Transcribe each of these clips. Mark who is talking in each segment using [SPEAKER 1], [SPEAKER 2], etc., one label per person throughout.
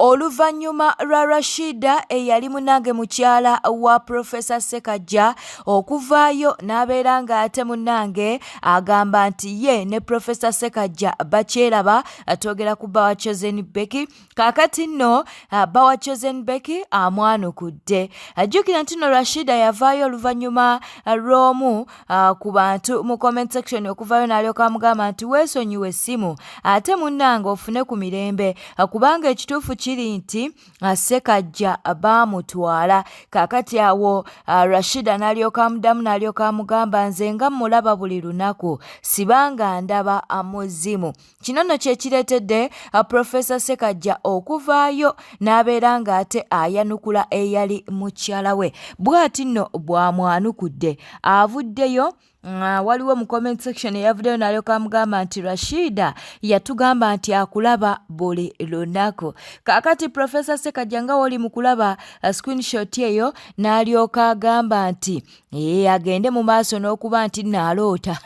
[SPEAKER 1] Oluvannyuma lwa Rashida eyali munange mukyala wa Professor Ssekaggya okuvaayo n'abeera ng'ate munange agamba nti ye ne Professor Ssekaggya bakyeraba atwogera ku Bawa Chosen Becky. Kaakati nno Bawa Chosen Becky amwanukudde. Ajjukira nti no Rashida yavaayo oluvannyuma lw'omu ku bantu mu comment section okuvaayo n'alyoka amugamba nti weesonyiwe essimu ate munnange ofune ku mirembe kubanga ekituufu kiri nti Ssekaggya baamutwala. Kaakati awo Rashida n'alyoka amuddamu n'alyoka amugamba nze nga mulaba buli lunaku sibanga ndaba amuzimu. Kino nno kye kireetedde Professor Ssekaggya okuvaayo n'abeera ng'ate ayanukula eyali mukyala we. Bw'ati nno bw'amwanukudde avuddeyo. Waliwo mu comment section eyavuddeyo n'alyoka amugamba nti Rashida yatugamba nti akulaba buli lunaku. Kaakati Professor Ssekaggya nga wali mu kulaba screenshot eyo n'alyoka agamba nti agende mu maaso n'okuba nti naloota.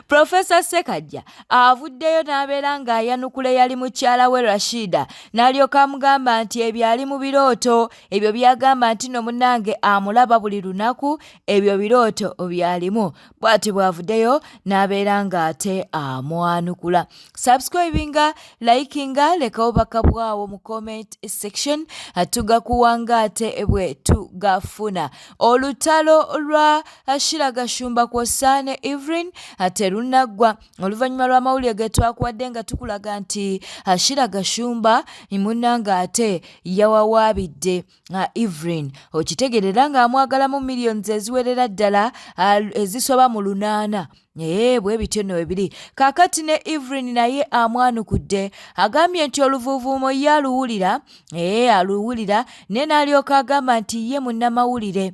[SPEAKER 1] Professor Ssekaggya avuddeyo n'abeera ng'ayanukula yali mukyala we Rashida n'alyoka amugamba nti ebyo ali mu birooto ebyo byagamba nti no munnange amulaba buli lunaku ebyo birooto byalimu. Bw'ati bw'avuddeyo n'abeera ng'ate amwanukula. Subscribinga, likinga, lekawo bakabwawo mu comment section tugakuwanga ate bwe tugafuna. Olutalo lwa Shiragashumba Kw'osaane Evelyn terunaggwa oluvannyuma lw'amawulire ge twakuwadde nga tukulaga nti Shiragashumba munnange ate yawawaabidde Evelyn. Okitegerera ng'amwagalamu millions eziwerera ddala ezisoba mu 8. Bwe bityo nno bibiri. Kaakati ne Evelyn naye amwanukudde agambye nti oluvuuvuumo ye aluwulira aluwulira naye n'alyoka agamba nti ye munnamawulire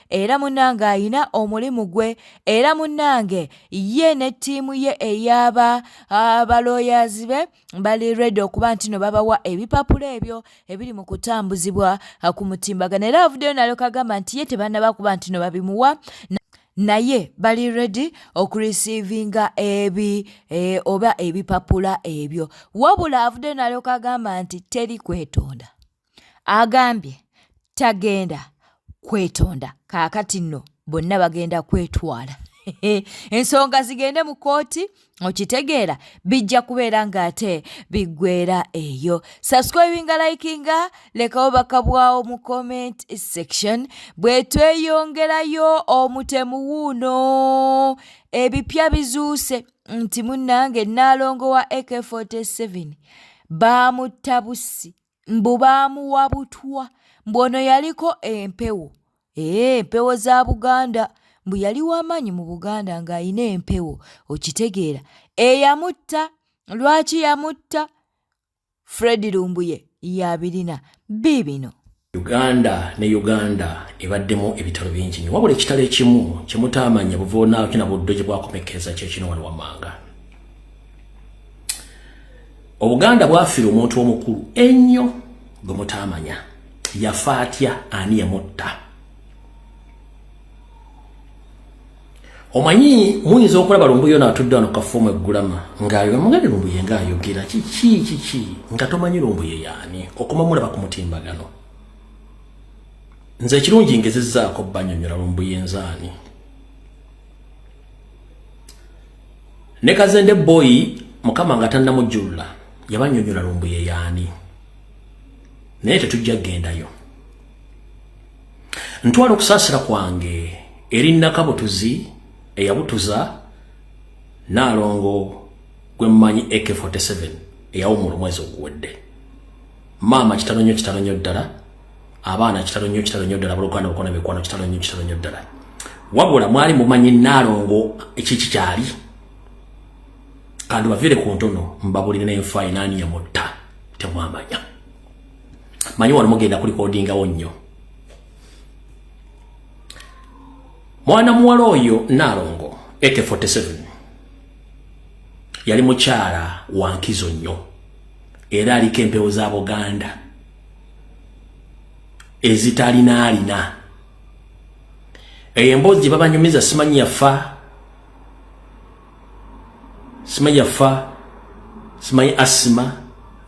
[SPEAKER 1] era munnange ayina omulimu gwe era munnange ye ne ttiimu ye ey'aba abalooyazi be bali ready okuba nti no babawa ebipapula ebyo ebiri mu kutambuzibwa ku mutimbagano. Era avuddeyo n'alyoka agamba nti ye tebannaba kuba nti no babimuwa naye bali ready okureceivinga oba ebipapula ebyo. Wabula avuddeyo n'alyoka agamba nti teri kwetonda. Agambye tagenda kwetonda. Kaakati nno bonna bagenda kwetwala. Ensonga zigende mu kooti okitegeera bijja kubeera ng'ate biggweera eyo. Subscribinga, likinga, lekawo bakabwawo mu comment section. Bwe tweyongerayo omutemu wuuno ebipya bizuuse nti munnange Nnaalongo wa AK47 baamutta bussi mbu baamuwa butwa mbu ono yaliko empewo empewo za Buganda mbu yali w'amaanyi mu Buganda ng'ayina empewo okitegeera. Eyamutta lwaki yamutta? Fred Lumbuye yabirina bibino.
[SPEAKER 2] Uganda ne Uganda ebaddemu ebitalo bingi nnyo wabula ekitalo ekimu kye mutaamanya buvoonaawo kina buddo gye bwakomekeza kyekino wano wammanga. Obuganda bwafiira omuntu omukulu ennyo gwe mutaamanya yafa atya ani yamutta. Omanyi muyinza okulaba Lumbuye n'atudde wano kafumu eggulama ng'ayo mugende Lumbuye ng'ayogera kiki nga tomanyi Lumbuye yaani okumamulaba ku mutimbagano. Nze ekirungi ngezezzaako banyonyola Lumbuye nzaani. Ne Kazende boy mukama nga tannamujjulula yabanyonyola Lumbuye yaani. Naye tetujja gendayo. Ntwala okusaasira kwange eri Nakabutuzi eyabutuza Nnaalongo gwe mmanyi AK47 eyawumula omwezi oguwedde. Maama kitalo nnyo ddala, abaana kitalo nnyo ddala, buluganda bukona bikwano kitalo nnyo ddala. Wabula mwali mumanyi Nnaalongo ekiki kyali kandi baviire ku ntono mbabulire n'enfa inaani yamutta temwamanya. Manyi wano mugenda kulikodingawo nnyo. Mwana muwala oyo Nnaalongo AK47 yali mukyala wa nkizo nnyo era aliko empewo za Buganda ezitalina. Emboozi gye babanyumiza simanyi yafa, simanyi Asima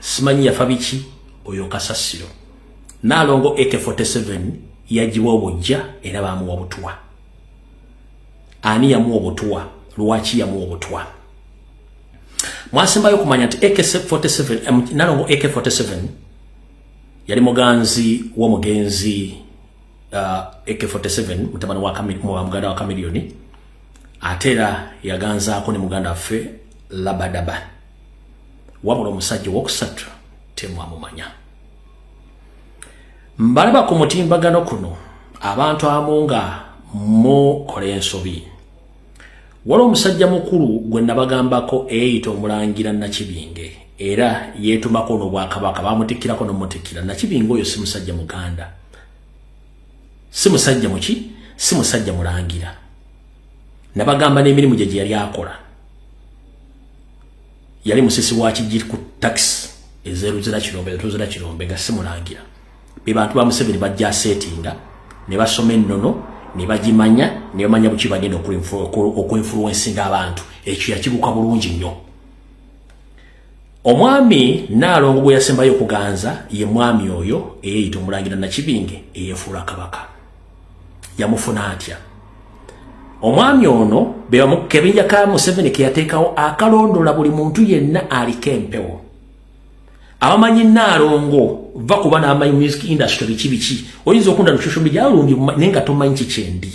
[SPEAKER 2] simanyi yafa biki oyo Kasasiro. Nalongo AK47 yajiwa obujja era bamuwa butwa. Ani yamuwa butwa? Lwaki yamuwa butwa? Mwasembayo kumanya nti AK47 Nalongo AK47 yali muganzi wa mugenzi AK47 mutabani wa muganda wa Kamilioni. Atera yaganzaako ne muganda ffe Labadaba. Wabula omusajja wokusatu temwamumanya. Mbalaba ku mutimbagano kuno abantu amunga mukola ensobi. Waliwo omusajja mukulu gwe nabagambako eyita Omulangira Nakibinge era yeetumako n'Obwakabaka bamutikkirako n'omutikkira. Nakibinge oyo si musajja muganda, si musajja muki, si musajja mulangira. Nabagamba n'emirimu gye yali akola. Yali musisi wa Kijiri ku taxi ezeruzira Kirombe tuzira Kirombe nga si mulangira. Be bantu ba Museveni bajja settinga ne basoma ennono ne bagimanya ne bamanya buki bagenda okuinfluencinga abantu. Ekyo yakibuka bulungi nnyo. Omwami Nalongo bwe yasembayo kuganza ye mwami oyo eyita Omulangira Nakibinge eyefuula Kabaka. Yamufuna atya? Omwami ono be bamukebinja ka Museveni ke yateekawo akalondola buli muntu yenna aliko empewo. Abamanyi Nalongo va kuba n'amanyi music industry kibiki oyinza okunda ku social media alumbi nenga tomanyi kikendi.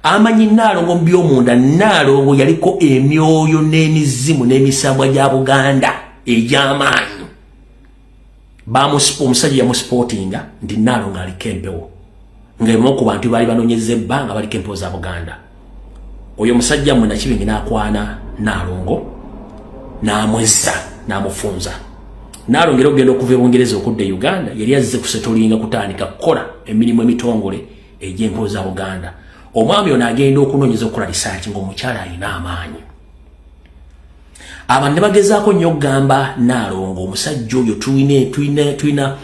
[SPEAKER 2] Amanyi Nalongo by'omunda Nalongo yaliko emyoyo n'emizimu n'emisambwa gya Buganda egy'amaanyi. Omusajja yamusportinga ndi Nalongo aliko empewo. Ngemo ku bantu bali banonyeze ebbanga bali kempo za Buganda. Oyo musajja mwe Nakibinge n'akwana Nalongo n'amweza n'amufunza. Nalongera okugenda okuva Bungereza okudda Uganda yali azze kusetolinga kutandika kukola emirimu emitongole egy'empo za Buganda. Omwami ono agenda okunonyeza okukola research ng'omukyala alina amaanyi. Abantu ne bagezaako nnyo okugamba Nalongo omusajja oyo tulina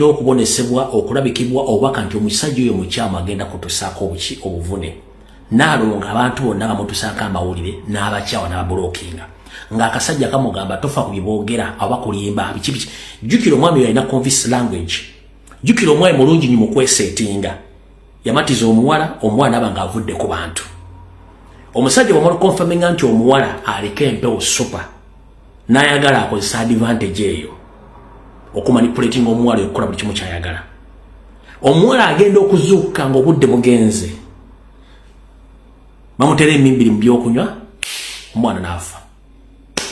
[SPEAKER 2] okubonesebwa okulabikibwa obubaka nti omusajja oyo mukyamu agenda kutusaako obuki obuvune. Nalongo abantu bonna bamutusaako amawulire n'abakyawa n'ababulookinga ng'akasajja kamugamba tofa ku biboogera aba kulimba biki. Jjukira omwami oyo alina convince language. Jjukira omwami mulungi nnyo mu kweseetinga. Yamatiza omuwala aba ng'avudde ku bantu. Omusajja bw'amala confirminga nti omuwala aliko empewo super n'ayagala akozesa advantage eyo okumanipulating omuwala okukola buli kimu ky'ayagala. Omuwala agenda okuzuuka ng'obudde bugenze bamutera emimbiri mu by'okunywa omwana n'afa.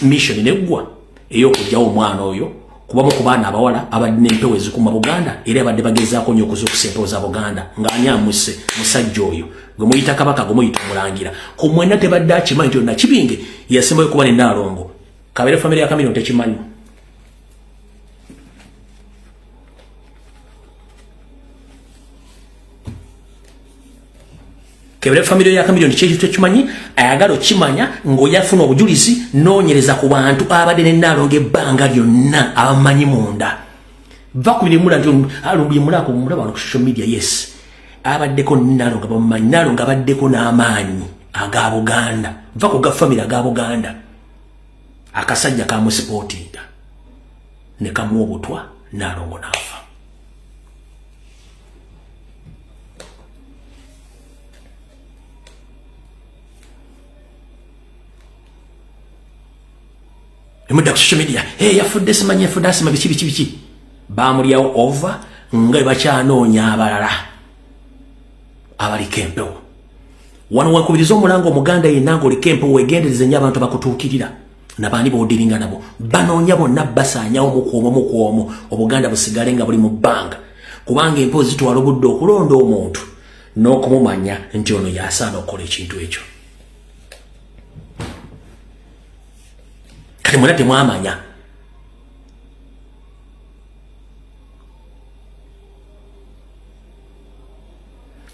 [SPEAKER 2] Mission neggwa ey'okugyawo omwana oyo kubamu ku baana abawala abadde n'empewo ezikuuma Buganda era abadde bagezaako nnyo okuzuukusa empewo za Buganda ng'ani amuse musajja oyo gwe muyita Kabaka gwe muyita Omulangira. Ku mwenna tebadde akimanyi nti Nakibinge yasembayo kuba ne Nalongo. Kabeere famire ya Kamilioni tekimanyi. Kebere family ya Kamilioni kyekitu tekimanyi ayagala okimanya ng'oyafuna obujulizi noonyereza ku bantu abadde ne Nalongo ebbanga lyonna abamanyi munda. Va ku birimula nti alumbi mulako mulaba ku social media yes. Abaddeko Nalongo bamumanyi Nalongo abaddeko n'amaanyi aga Buganda. Va ku ga family aga Buganda. Akasajja kamusipotinga ne kamuwa obutwa Nalongo n'afa. Emuda ku social media yafudde simanyi yafudde asima biki bamulyawo over nga bakyanoonya abalala abaliko empewo. Wano wakubiriza Omulango Omuganda yenna ng'oliko empewo wegendereze nnyo abantu bakutuukirira nabaani boodiringa nabo banoonya bonna basaanyawo mukwomu Obuganda busigale nga buli mu bbanga kubanga empewo zitwala obudde okulonda omuntu n'okumumanya nti ono yasaana okukola ekintu ekyo. Kati mwena temwamanya.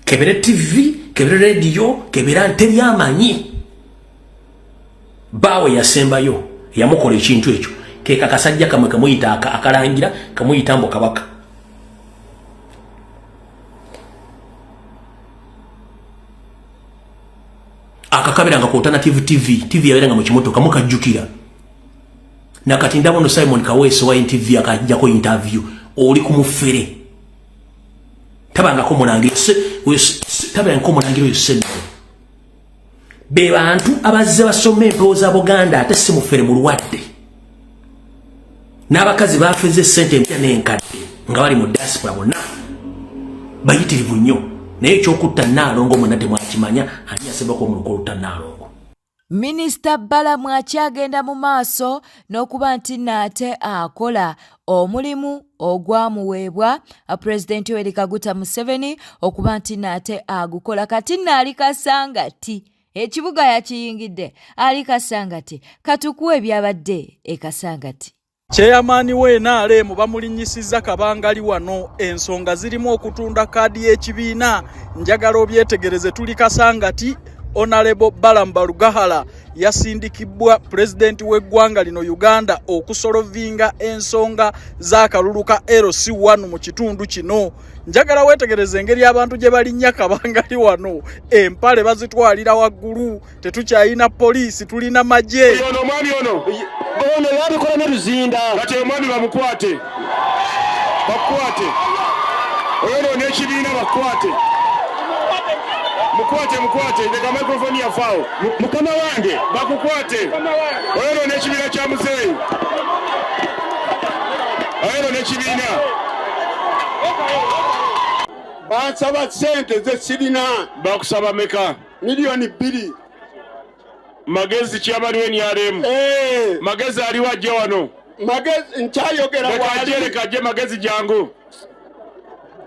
[SPEAKER 2] Kebere TV, kebere radio, kebera teryamanyi. Bawe yasembayo yamukola ekintu ekyo. Keka kasajja kamwe kamuyita akalangira kamuyita Mbo Kabaka. Akakabira nga ku Alternative TV yaberanga mu kimotoka mukajjukira. nakati ndabono Simon Kaweso wa NTV akajjako interview oli kumufere tabanga ko munangiro tabanga ko munangiro yose be bantu abazze basome empoza Buganda ate si mufere mu luwadde n'abakazi bafeze sente empya n'enkadde nga bali mu diaspora bonna bayitirivu nnyo naye ekyokutta Nnaalongo mwena temwakimanya ani yasembako mu lukolo Nnaalongo.
[SPEAKER 1] Minisita Balamu akyagenda mu maaso n'okuba nti nate akola omulimu ogwamuweebwa Pulezidenti Yoweri Kaguta Museveni okuba nti nate agukola kati naali Kasangati ekibuga yakiyingidde ali Kasangati katukuwe ebyabadde e Kasangati.
[SPEAKER 3] Chairman we NRM bamulinyisiza kabangali wano ensonga zirimu okutunda kadi y'ekibiina njagala obyetegereze tuli Kasangati. Honorable Balamu Balugahala yasindikibwa President w'eggwanga lino Uganda okusolovinga ensonga z'akalulu ka LC1 mu kitundu kino. Njagala wetegereze engeri abantu gye balinnya kabangali wano empale bazitwalira waggulu tetukyayina poliisi tulina magye.
[SPEAKER 4] Ono mwami ono yabikola ne Luzinda kati omwami bamukwate ono n'ekibiina bakwate mukwate ndeka microphone ya fao mukama wange bakukwate ono n'ekibiina kya muzeeyi ono n'ekibiina bansaba sente ze sirina bakusaba meka milioni 2 Magezi chairman we NRM Magezi ali wajje wano Magezi nkyayogera wali kaje Magezi jangu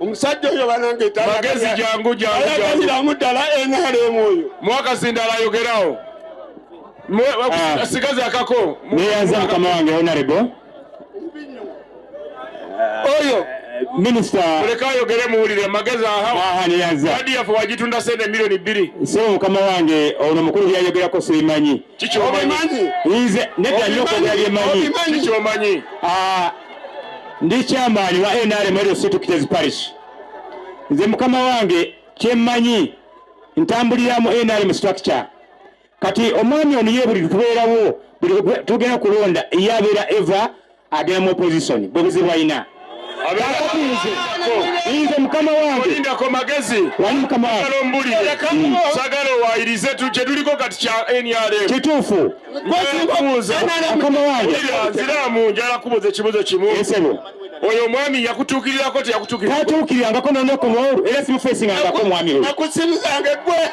[SPEAKER 4] omusajja oyo banange Magezi jangu ayagala mudala NRM oyo mwaka sindala yogerawo sigazi akako neyanza mukama wange honorable oyo Minister Muleka yogere muwulire Magezi aha neyanza kadi yafu wagitunda sente milioni 2 so mukama wange ono mukulu yayogerako simanyi kicho omanyi nze nedda nyoko yamanyi kicho omanyi ndi chairman wa NRM Radio City Kitezi Parish nze mukama wange kyemmanyi ntambulira mu NRM structure kati omwami ono yebuli tubeerawo tugenda kulonda yabeera eva agenda mu opposition bwebuzibwa ina Inze mukama wange olinda ko Magezi wali mukama wange mbulire sagalo wairize tuje tuliko kati cha NRM kitufu mukama wange ziramu njala kuboze kibuzo kimu esebo oyo mwami yakutukirira ko yakutukirira yakutukirira ngako nonoko mo era simu facing ngako mwami oyo nakusirizange gwe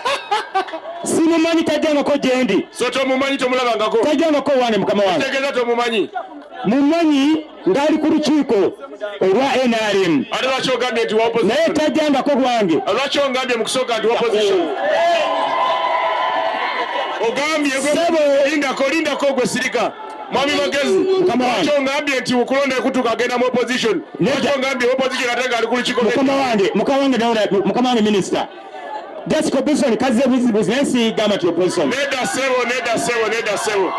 [SPEAKER 4] simu manyi tajanga ko jendi soto mumanyi to mulaba ngako tajanga ko wane mukama wange tegeza to mumanyi mumanyi ngali ku lukiiko olwa NRM atalacho gambye nti wa opposition naye tajanga ko gwange atalacho gambye mu kusoka nti wa opposition ogambye gwe linda ko gwe sirika mwami Magezi kama wange ngambye nti ukulonda kutuka agenda mu opposition nejo ngambye opposition atenga ali ku lukiiko mukama wange naona mukama wange minister that's opposition kazi business gama to opposition neda sewo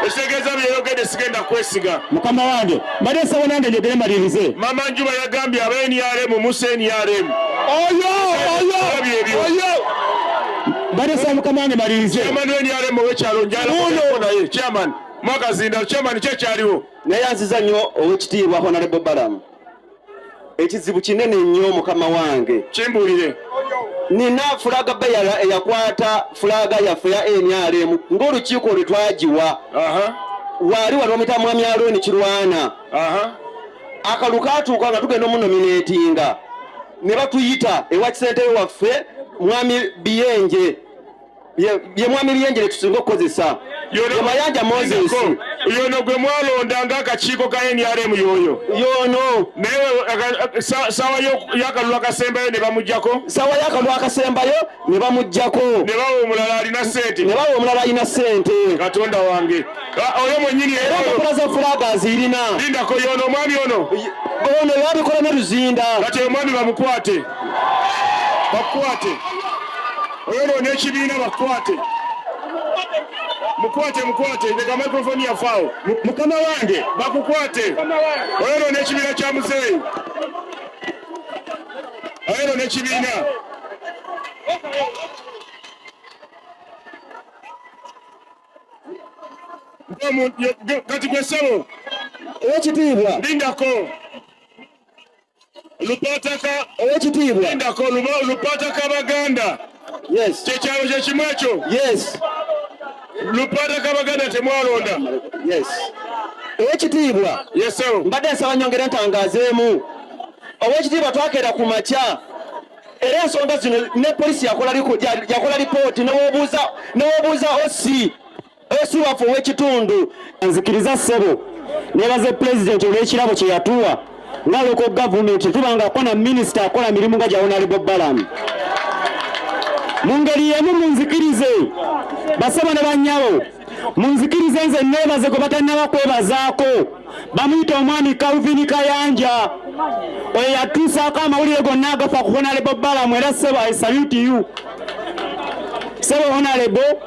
[SPEAKER 4] Esegeza byogede sigenda kwesiga mukama wange badesa wanande njogere malirize mama Njuba yagambye abeni yale mu Museni yale oyo badesa mukama wange malirize chairman weni yale mu wekyalo njala kona ye chairman mwaka zinda chairman kyaliwo naye anziza nnyo owekitiibwa Honorable Balamu ekizibu kinene nnyo mukama wange kimbulire nina fulaga bayala eyakwata fulaga yaffe ya NRM ng'olukiiko lwe twagiwa wali walomita mwami Aaron Kirwana akalu katuuka nga tugenda omunominatinga ne batuyita ewa kisentebe waffe mwami Biyenje ye mwami Biyenje tusinga okukozesa Mayanja Moses yono gwe mwalonda nga akakiiko ka NRM yono naye sawa yakalulu akasembayo ne bamujjako sawa yakalulu akasembayo ne bamujjako ne bawo omulala alina sente Katonda wange oyo mwennyini era okulaza fulagas irina lindako yono omwami ono yabikola ne Luzinda kati omwami bamukwate oyo n'ekibiina bakwate mukwate ndeka microphone ya fao mukama wange bakukwate oyo n'ekibiina kya muzeeyi oyo n'ekibiina kati kwesebo owekitiibwa lindako lupataka owekitiibwa lindako lupataka baganda yes kyekyawo kyekimu ekyo yes lupataka baganda temwalonda yes owekitiibwa yeso mbadde nsaba nyongera ntangazeemu owekitiibwa twakeera ku makya era ensonga zino ne polisi yakola lipooti newobuuza osi waffe ow'ekitundu nzikiriza ssebo nebaze pulezidenti olw'ekirabo kye yatuwa nga local gavumenti tubanga akona minisita akola mirimu nga gya Honorable Balamu mu ngeri yemu munzikirize basaba ne bannyabo munzikirize nze neebaze gwe batannaba kwebazaako bamuyita omwami Calvin Kayanja oyo yatuusaako amawulire gonna agafa ku Honorable Balamu era ssebo I salute you ssebo Honorable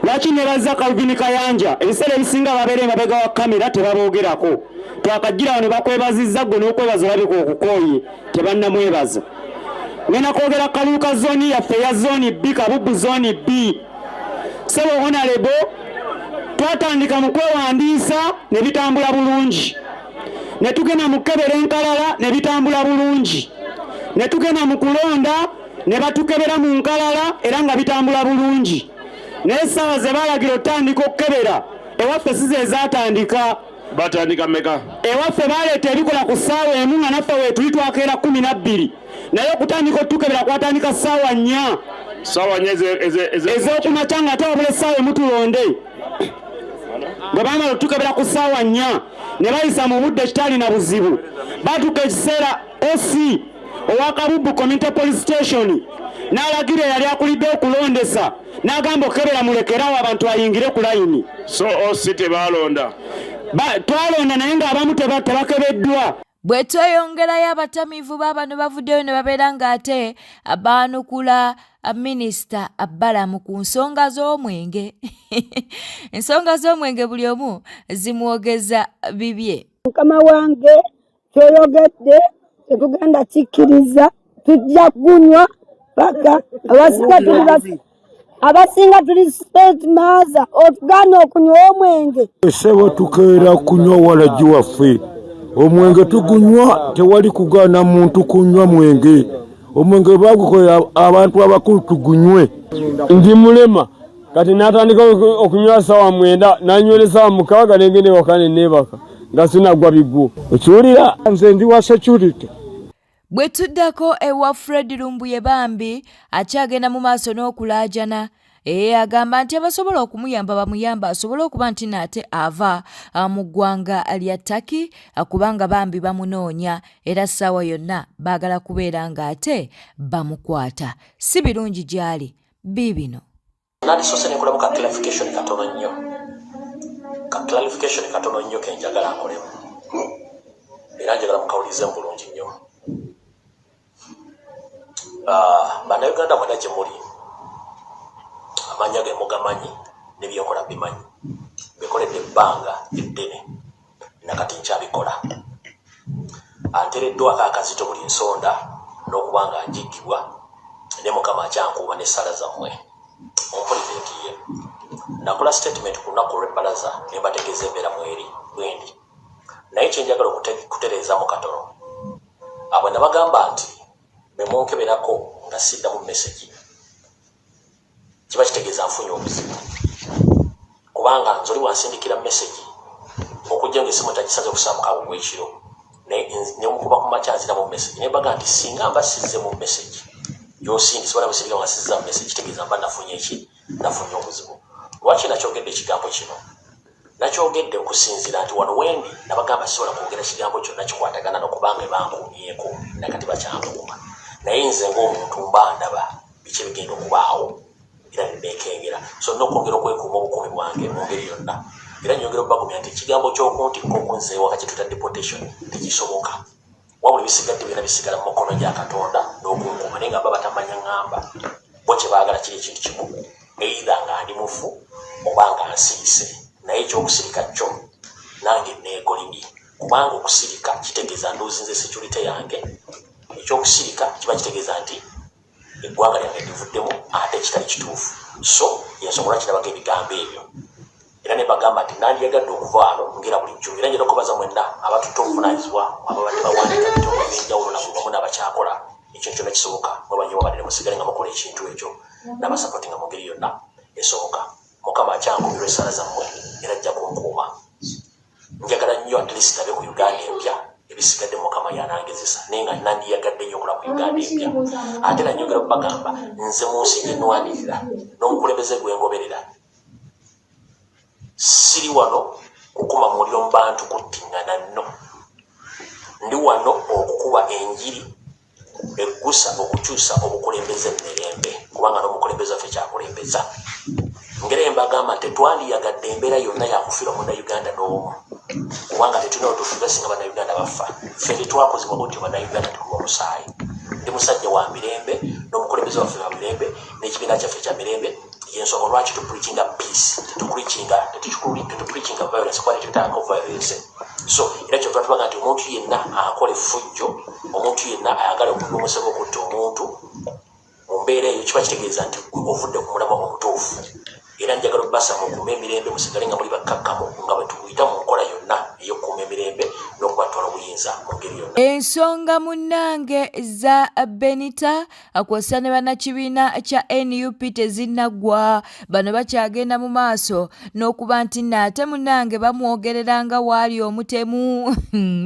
[SPEAKER 4] lwaki nebaza Calvin Kayanja ebiseera ebisinga babeere mabega wa kamera tebaboogerako twakajjirawo ne bakwebazizza gwe n'okwebaza olabika okukooye tebannamwebaza ngenda kwogera Kaluuka zooni yaffe ya zooni B Kabubu zooni B ssebo Honorable twatandika mu kwewandiisa ne bitambula bulungi ne tugenda mu kkebera enkalala ne bitambula bulungi ne tugenda mu kulonda ne batukebera mu nkalala era nga bitambula bulungi naye essaawa ze baalagira otandika okukebera ewaffe si ze zaatandika batandika meka ewaffe baleeta ebikola ku ssaawa emu nga naffe weetuli twakeera 12 naye okutandika otukebera kwatandika ssaawa 4 ez'okumakya nga ate wabula essaawa emutulonde bwe baamala otukebera ku ssaawa 4 ne bayisa mu budde kitali na buzibu batuka ekiseera OC owa Kabubu Community Police Station n'alagira yali akulidde okulondesa n'agamba okebera mulekerawo abantu ayingire ku layini so OC tebalonda twalonda naye ng'abamu tebakebeddwa
[SPEAKER 1] bwe tweyongerayo abatamiivu baabano bavuddeyo ne babeera ng'ate baanukula minisita Balamu ku nsonga z'omwenge ensonga z'omwenge buli omu zimwogeza bibye
[SPEAKER 5] mukama wange kyoyogedde tetugenda kikkiriza tujja kunywa paka abasinga tuli state maaza otugaana okunywa omwenge
[SPEAKER 6] esebo tukeera kunywa walagi waffe omwenge tugunywa tewali kugaana muntu kunywa mwenge omwenge bagukola abantu abakulu tugunywe ndi mulema kati natandika okunywa sawa 9 nanywele sawa 6 nengende wakane nebaka nga sinagwa bigwo okiwulira nze ndi wa security
[SPEAKER 1] bwe tuddako ewa Fred Lumbuye Bambi akyagenda mu maaso n'okulaajana agamba nti abasobola okumuyamba bamuyamba asobole okuba nti naate ava mu ggwanga lya Turkey kubanga Bambi bamunoonya era ssaawa yonna baagala kubeera ng'ate bamukwata si birungi gy'ali biibino
[SPEAKER 2] nalisoose nekulamu ka clarification katono nnyo kenjagala nkolemu era njagala mukawulize bulungi nnyo bannayuganda mwena gye muli amanya ge mugamanyi n'ebyenkola bimanyi bikoledde ebbanga eddene nakati nkyabikola anteereddwako akazito buli nsonda n'okuba nga njiggibwa ne mukama akyankuuma n'essala zammwe ompulire nti ye nakola statement ku lunaku olw'ebbalaza ne mbategeeza embeera mweri bwendi naye kyenjagala okutereezaamu katono abo ne bagamba nti bemunkeberako nga siddamu message kiba kitegeeza nfunye obuzibu kubanga nzoli wansindikira message okujja ng'essimu tagisaze okusaamuka bwekiro ne mukuba ku makya nziramu message naye baga nti singa mba sizze mu message gy'osindise wala busirika nga sizza mu message kitegeeza mba nafunye ki nafunye obuzibu lwaki nakyogedde ekigambo kino nakyogedde okusinziira nti wano wendi nabagamba sisobola kwogera kigambo kyonna kikwatagana n'okubanga bankuumyeko nakati bakyankuuma naye nze ng'omuntu mba ndaba biki ebigenda okubaawo era nebekengera so nokwongera okwekuuma obukuumi bwange mu ngeri yonna era nyongera okubagumya nti ekigambo ky'okuntikko okunzeewa kakituta deportation tekisoboka wabula bisigadde byonna bisigala mu mukono gya Katonda n'okunkuuma naye nga baba batamanya ŋŋamba bo kye baagala kiri ekintu kimu either nga ndi mufu oba nga nsirise naye ekyokusirika kyo nange neegolidi kubanga okusirika kitegeeza ndowooza nze security yange ekyokusirika kiba kitegeeza nti eggwanga lyange livuddemu ate kitali kituufu so yensobola kirabako ebigambo ebyo era ne bagamba nti nandi yagadde okuvaalo ngera bulijjo era njera okubaza mwenna abatutovunaanyizibwa ababadde bawandiika ebitongole ebyenjawulo nabubamu n'abakyakola ekintu kyonna kisoboka mwebanyi wabadde musigale nga mukola ekintu ekyo n'abasapotinga mu ngeri yonna esoboka. Mukama akyankubirwa essaala zammwe era ajja kunkuuma. Njagala nnyo at least abe ku Uganda empya ebisigadde Mukama yanangezesa naye nga nandi yagadde nnyo okola ku Uganda empya. Ate era njogera kubagamba nze mu nsi gye nnwanirira n'omukulembeze gwe ngoberera siri wano kukuma muliro mu bantu kuttingana nno. Ndi wano okukuba enjiri eggusa okukyusa obukulembeze mirembe kubanga n'omukulembeze waffe kyakulembeza. Ngera embagamba tetwandiyagadde embeera yonna yakufiira Munnayuganda n'omu kubanga tetulina otufuga singa Bannayuganda bafa. Ffe tetwakozebwa butyo Bannayuganda tukuba omusaayi. Ndi musajja wa mirembe n'omukulembeze waffe wa mirembe n'ekibiina kyaffe kya mirembe. Yensonga lwaki tupreachinga peace tetupreachinga violence kwali tetutaka violence. So era kyo tubaga nti omuntu yenna akole fujjo, omuntu yenna ayagala okuba omusebo okutta omuntu mu mbeera eyo kiba kitegeeza nti ovudde ku mulama omutuufu. Era njagala obbasa mukuuma emirembe musigale nga muli bakkakkamu nga bwe tuyita mu nkola yonna ey'okukuuma emirembe n'okubatwala obuyinza mu ngeri yonna.
[SPEAKER 1] Ensonga munnange za Benita akwasa ne bannakibiina kya NUP tezinnaggwa. Bano bakyagenda mu maaso n'okuba nti naate munnange bamwogerera nga waali omutemu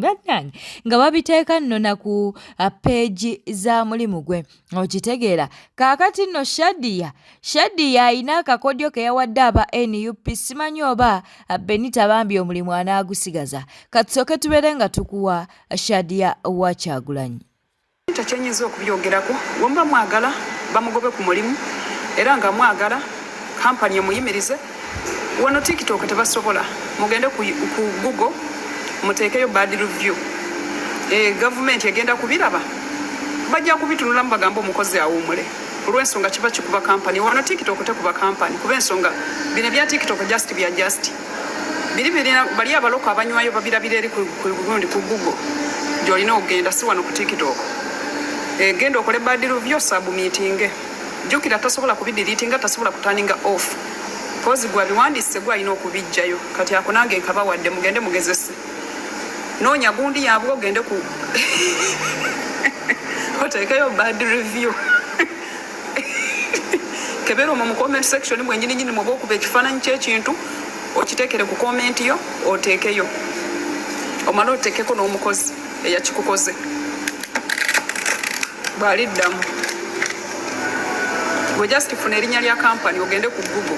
[SPEAKER 1] bannange nga babiteeka nno na ku peegi za mulimu gwe. Okitegeera kaakati nno Shadiya ayina akakodyo ke yawadde aba NUP. Simanyi oba Benita bambi omulimu anaagusigaza. Katusooke tubeere nga tukuwa Shadiya wa Kyagulanyi.
[SPEAKER 7] Kyenyinza okubyogerako wemba mwagala bamugobe ku mulimu era nga mwagala kampani emuyimirize wano TikTok tebasobola mugende ku Google muteekeyo bad review. Gavumenti egenda kubiraba bajja kubitunula mu bagamba omukozi awumule olw'ensonga kiba kikuba kampani wano TikTok tekuba kampani kuba ensonga bino bya TikTok just bya just bali abaloko abanywayo babirabira eri ku Google gy'olina okugenda si wano ku TikTok. Genda okole bad review submitting. Jukira tasobola kubideletinga tasobola kutaninga off. Pozi gwa biwandise gwa ino okubijjayo kati akunange nkaba wadde mugende mugezese. Noonya gundi yabwo gende ku oteekayo bad review. Kebero mu comment section mwe nyini mu bokuba ekifaananyi ky'ekintu okiteekere ku comment yo oteekeyo. Omala oteekeko n'omukozi eyakikukoze. Baliddamu. We just funa erinnya lya kampani ogende ku Google.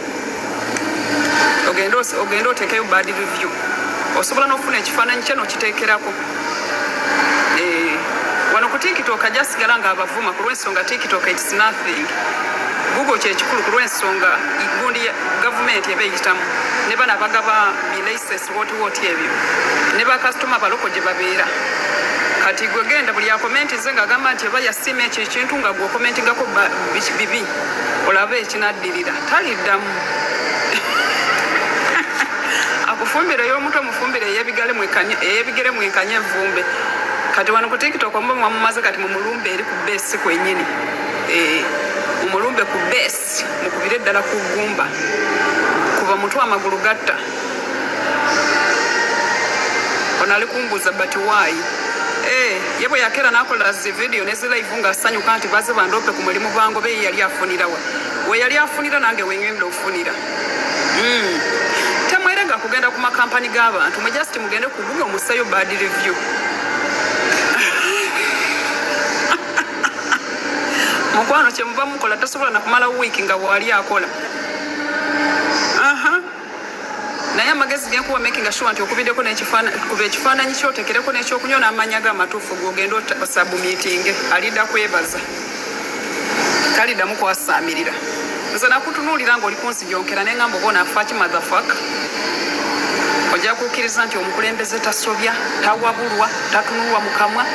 [SPEAKER 7] Ogende oteekeyo bad review. Osobola n'ofuna ekifaananyi kye n'okiteekerako. Wano ku TikTok ajasigala nga abavuma ku lw'ensonga TikTok it's nothing. Google kyekikulu ku lw'ensonga gundi gavumenti eba eyitamu ne bana bagaba license woti ebyo ne bakasitoma baloko gye babeera. Kati gwe genda buli akomenti ze ng'agamba nti eba yasima ekyo ekintu nga gwe okomentingako bibi olabe ekinaddirira taliddamu. Akufumbira y'omuntu omufumbire ey'ebigere mwekanye evvumbe. Kati wano ku TikTok mumaze kati mumulumbe eri ku base kwennyini. Umulumbe ku base mukubire eddala ku ggumba kuva mutwe amagulu gatta. Ono ali kumbuuza but why? Yebwe yakera nakola zi video nezi live nga asanyuka nti baze bandope ku mulimu bango be yali afunirawa. We yali afunira nange wenyembe ofunira. Temwerega kugenda ku makampani g'abantu mwe just mugende ku Google musayo bad review. Mukwano kye muba mukola tasobola na kumala week nga wali akola. Naye amagezi genkuwa making sure nti okubiddeko ekifaananyi kyotekereko n'ekyokunywa n'amanya g'amatuufu g'ogenda osubmitting alidda kwebaza. Taliddamu kwasaamirira. Nze nakutunuulira ng'oli kunsijonkera ne ngamba oba onaafa ki motherfucker. Ojja kukkiriza nti omukulembeze tasobya, tawabulwa, tatunulwa mu kamwa.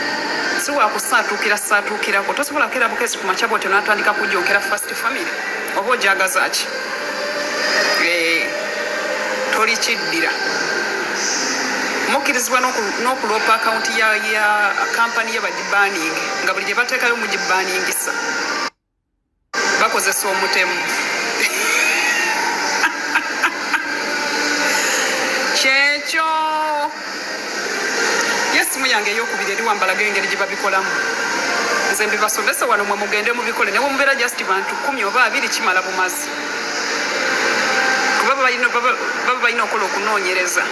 [SPEAKER 7] Si wakusaatuukirako tosobola kera bukesi ku makya bw'otyo n'atandika kujonkera first family oba ojagaza ki toli kiddira. Mukkirizibwa n'okuloopa akawunti ya kampani y'abagibanning nga buli gye bateekayo mugibanningisa bakozesa omutemu. essimu yange ey'okubiri eri wambalaga engeri gye babikolamu nze mbibasomesa wano mwe mugende mubikole ne mubeera just bantu 10 oba 2 kimala bumazi kuba baba balina okukola okunoonyereza.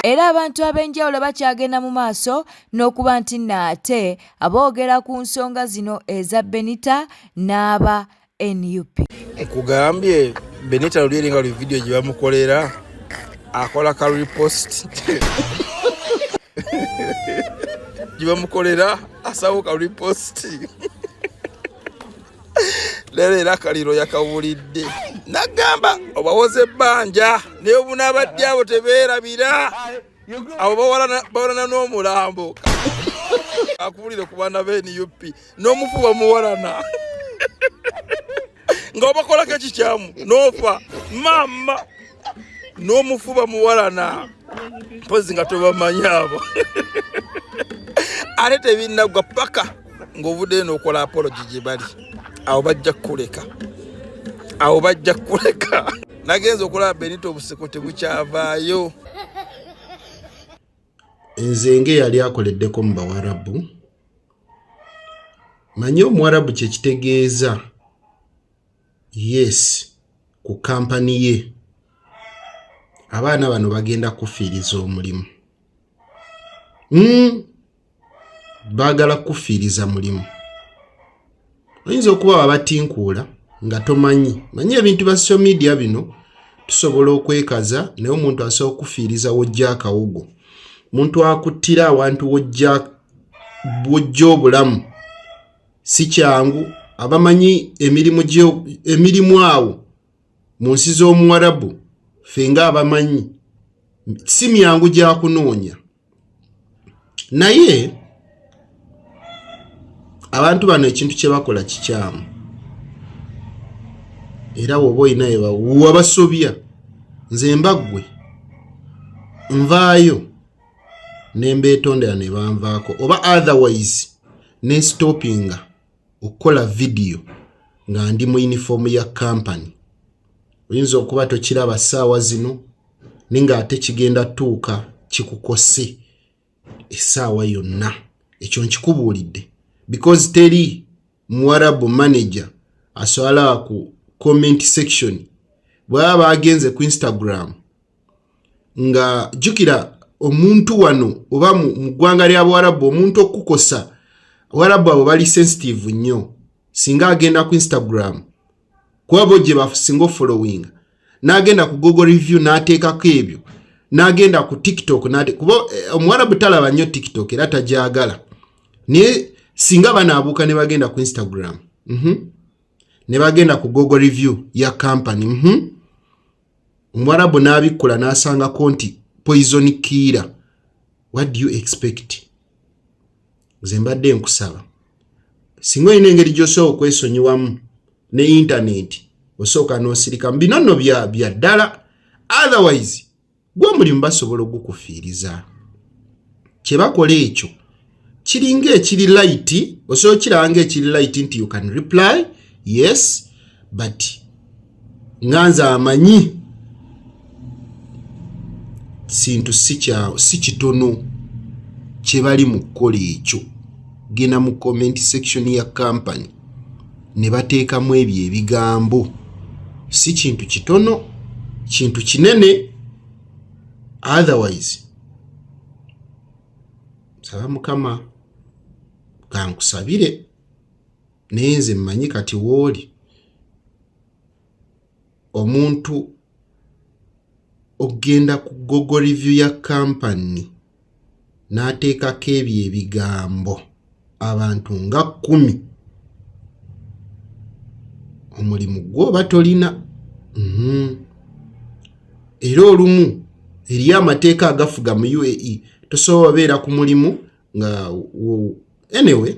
[SPEAKER 1] Era abantu ab'enjawulo bakyagenda mu maaso n'okuba nti naate aboogera ku nsonga zino eza Benita n'aba NUP.
[SPEAKER 8] Nkugambye Benita luli nga lu video gye bamukolera akola ka repost gye bamukolera asawo ka repost lero era kaliro yakawulidde nagamba obawoze ebbanja naye obunabadde abo tebeerabira abo bawalana n'omulambo akuwulire ku baana ba NUP n'omufuba muwalana ng'obakolako ekikyamu n'ofa mama n'omufuba muwalana mpozi nga tobamanyi abo ate tebinnagwa paka ng'ovuddeyo n'okola apology gye bali awo bajja kuleka nagenza okulaba Benito obuseko tebukyavaayo.
[SPEAKER 9] Nzenge yali akoleddeko mu Bawarabu manyi Omuwarabu kye kitegeeza yes ku kampani ye abaana bano bagenda kufiiriza omulimu baagala kufiiriza mulimu. Oyinza okuba wabatinkuula nga tomanyi manyi ebintu bya social media bino tusobola okwekaza naye omuntu asobola okufiiriza wojja akawugo muntu akuttira awantu wojja obulamu si kyangu. Abamanyi emirimu awo mu nsi z'Omuwarabu fenga abamanyi si myangu gya kunoonya naye abantu bano ekintu kye bakola kikyamu era woba oyina wabasobya nze mbaggwe nvaayo nembeetondera ne banvaako oba otherwise ne stoppinga okukola video nga ndi mu uniform ya company. Oyinza okuba tokiraba ssaawa zino ninga ate kigenda tuuka kikukose essaawa yonna ekyo nkikubuulidde because teri Muwarabu manager asobola ku comment section bwaba agenze ku Instagram nga jukira omuntu wano oba mu ggwanga lya Bawarabu omuntu okukosa Abawarabu abo bali sensitive nnyo singa agenda ku Instagram kuba bo gye basinga following n'agenda ku Google review n'ateekako ebyo n'agenda ku TikTok kuba Omuwarabu talaba nnyo TikTok era tajagala naye singa banaabuuka ne bagenda ku Instagram ne bagenda ku Google review ya company Omuwarabu n'abikkola n'asangako nti poison killer. What do you expect? Nze mbadde nkusaba singa olina engeri gy'osobola okwesonyiwamu ne internet osooka n'osirika bino nno bya ddala otherwise gwe omulimu basobola okukufiiriza kye bakola ekyo kiringa ekiri light osobola kiranga ekiri light nti you can reply yes but nganza amanyi sintu si kitono kye bali mu kukola ekyo genda mu comment section ya company ne bateekamu ebyo ebigambo si kintu kitono kintu kinene otherwise saba Mukama kankusabire naye nze mmanyi kati wooli omuntu ogenda ku Google review ya company n'ateekako ebyo ebigambo abantu nga 10 omulimu gwo batolina era olumu eri amateeka agafuga mu UAE tosobola obeera ku mulimu nga anyway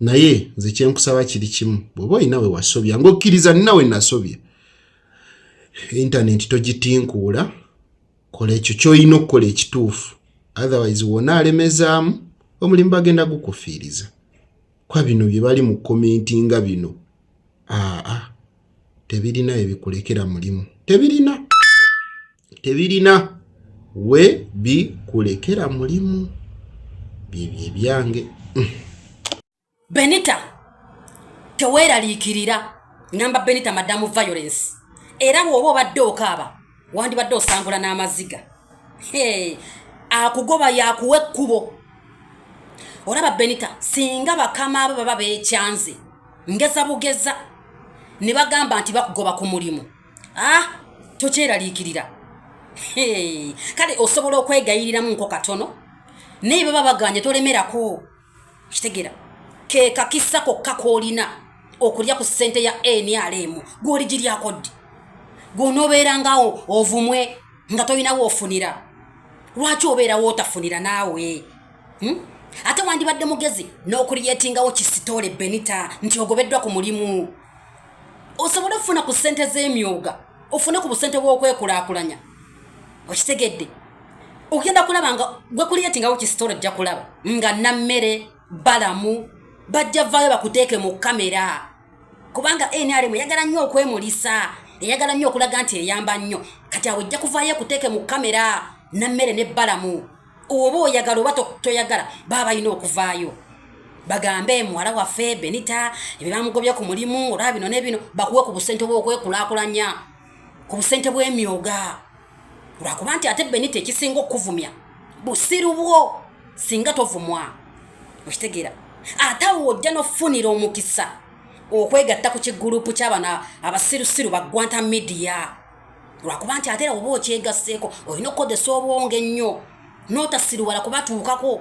[SPEAKER 9] naye nze kyenkusaba kiri kimu bw'oba olina we wasobya ng'okkiriza ninawe nasobya internet togitinkuula kola ekyo ky'olina okukola ekituufu otherwise wona alemezaamu omulimu bagenda gukufiiriza kwa bino bye bali mu commentinga bino tebirina ebikulekera mulimu tebirina we bikulekera mulimu bibye byange.
[SPEAKER 10] Benita teweeraliikirira ngamba Benita madamu violence era bw'oba obadde okaaba wandibadde osangula n'amaziga akugoba yakuwa ekkubo. Olaba Benita singa bakama abo baba beekyanze ngeza bugeza ne bagamba nti bakugoba ku mulimu tokyeraliikirira. Kale osobola okwegayiriramu nko katono naye baba baganye tolemerako. Kitegera ke kakisa kokka koolina okulya ku ssente ya NRM gw'oli giryako ddi gw'onoobeera ngawo ovumwe nga tolinawo ofunira. Lwaki obeerawo otafunira naawe? Ate wandibadde mugezi n'okuliyetingawo kisitole Benita nti ogobeddwa ku mulimu osobola okufuna ku ssente z'emyoga ofune ku busente bw'okwekulaakulanya. Okitegedde ogenda kulaba nga gwe kuliyetingawo kisitole ojja kulaba nga nammere balamu bajja vaayo bakuteeke mu kamera kubanga NRM yagala nnyo okwemulisa eyagala nnyo okulaga nti eyamba nnyo. Kati awo ojja kuvaayo kuteeke mu kamera nammere ne balamu. Oba oyagala oba toyagala baba balina okuvaayo bagambe muwala waffe Benita ebyo bamugobya ku mulimu olaba bino ne bino bakuwe ku busente bw'okwekulaakulanya ku busente bw'emyoga. Lwakuba nti ate Benita ekisinga okuvumya busiru bwo singa tovumwa. Okitegeera ate awo ojja n'ofunira omukisa okwegatta ku kigurupu ky'abana abasirusiru ba Gwanta Media. Lwakuba nti ate era oba okyegasseeko olina okukozesa obwonge ennyo n'otasiruwala kubatuukako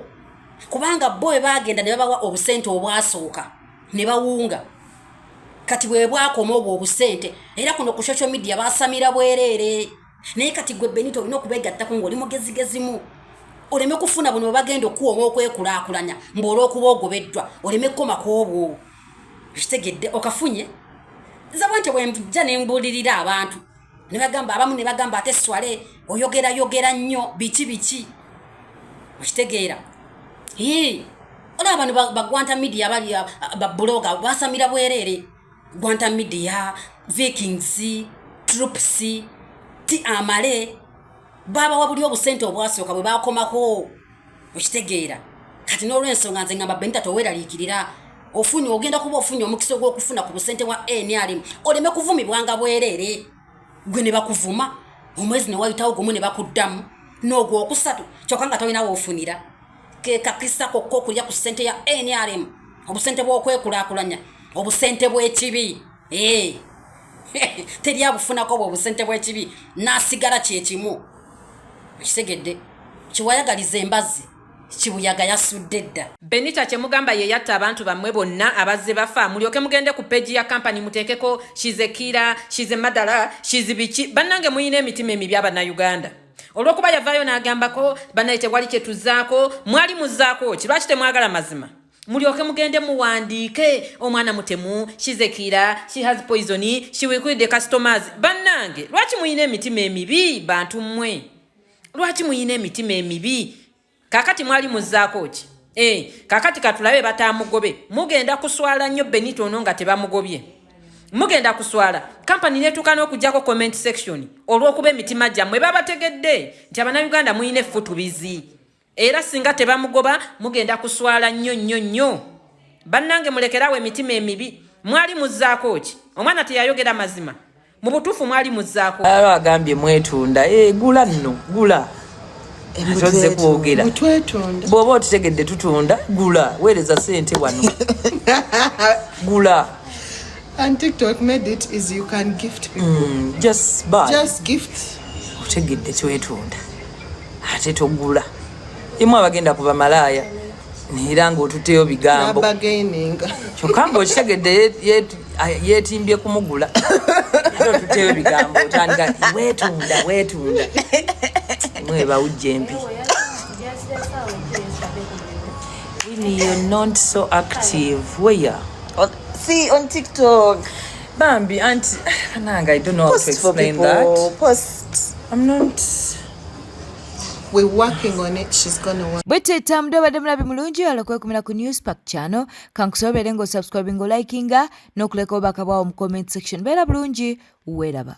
[SPEAKER 10] kubanga bo bwe baagenda ne babawa obusente obwasooka ne bawunga. Kati bwe bwakoma obwo obusente era kuno ku social media baasamira bwereere. Naye kati gwe Benito olina okubeegattako ng'oli mugezigezimu oleme kufuna buno bagenda okuwoma okwekulaakulanya ng'olw'okuba ogobeddwa oleme kkomako obwo. Kitegedde okafunye zaba nti bwemujja ne mbuulirira abantu ne bagamba abamu ne bagamba ate swale oyogera nnyo biki. Okitegeera olaba bano ba Gwanta Media bali ba bloga basamira bwereere. Gwanta Media, Vikings, Troops, ti amale baba wabuli obusente obwasooka bwe bakomako. Okitegeera kati n'olw'ensonga nze ngamba Benita toweeraliikirira ofunye ogenda kuba ofunye omukisa gw'okufuna ku busente bwa NRM oleme kuvumibwanga bwereere. Gwe ne bakuvuma omwezi ne wayitawo gumu ne bakuddamu n'ogwo okusatu kyokka nga tolinawo ofunira. Ke kakisa kokko okulya ku ssente ya NRM obusente bw'okwekulaakulanya obusente bw'ekibi. Teri abufunako bwe obusente bw'ekibi n'asigala kyekimu. Kitegedde kiwayagaliza embazi kibuyaga yasudde dda.
[SPEAKER 11] Benita kyemugamba ye yatta abantu bammwe bonna abazze bafa mulyoke mugende ku page ya company muteekeko Shizekira, Shizemadala, Shizibiki bannange muyina emitima emibi Abannayuganda. Olwokuba yavaayo n'agambako bannaye tewali kyetuzaako mwali muzaako kirwaki temwagala mazima mulyoke mugende muwandiike omwana mutemu Shizekira, she has poison, she will quit the customers. Bannange lwaki muyina emitima emibi bantu mmwe? Lwaki muyina emitima emibi? Kakati mwali muzaako ki? Kakati katulabe batamugobe mugenda kuswala nnyo Benito ono nga tebamugobye. Mugenda kuswala company netuuka n'okujjako comment section olw'okuba emitima gyammwe babategedde nti Abannayuganda muyina effutubizi era singa tebamugoba mugenda kuswala nnyo. Bannange mulekerawo emitima emibi. Mwali muzaako ki? Omwana teyayogera mazima mu butuufu mwali muzaako.
[SPEAKER 12] Agambye mwetunda gula nno gula Atoze kwogera bw'oba otutegedde tutunda gula weereza ssente wano gula.
[SPEAKER 13] And TikTok made it is you can gift people.
[SPEAKER 12] Just buy.
[SPEAKER 13] Just gift.
[SPEAKER 12] Otegedde kyetunda ate togula. Imwe abagenda kuba malaya neera ng'otuteyo bigambo kyokka ng'okitegedde yeetimbye kumugula ate otuteyo bigambo otandika weetunda imwe bawujja empi. Winnie, you're not so active. Where?
[SPEAKER 13] See on TikTok.
[SPEAKER 12] Bambi, auntie, I don't know how to explain that.
[SPEAKER 13] Post.
[SPEAKER 12] I'm not.
[SPEAKER 13] We're working on it. She's gonna work.
[SPEAKER 1] Bwete tamdo badde mulabi mulungi alokwekumira ku Newspack channel kankusobere ngo subscribing ngo likinga no kuleka obaka bwawo mu comment section. Bera bulungi uweraba.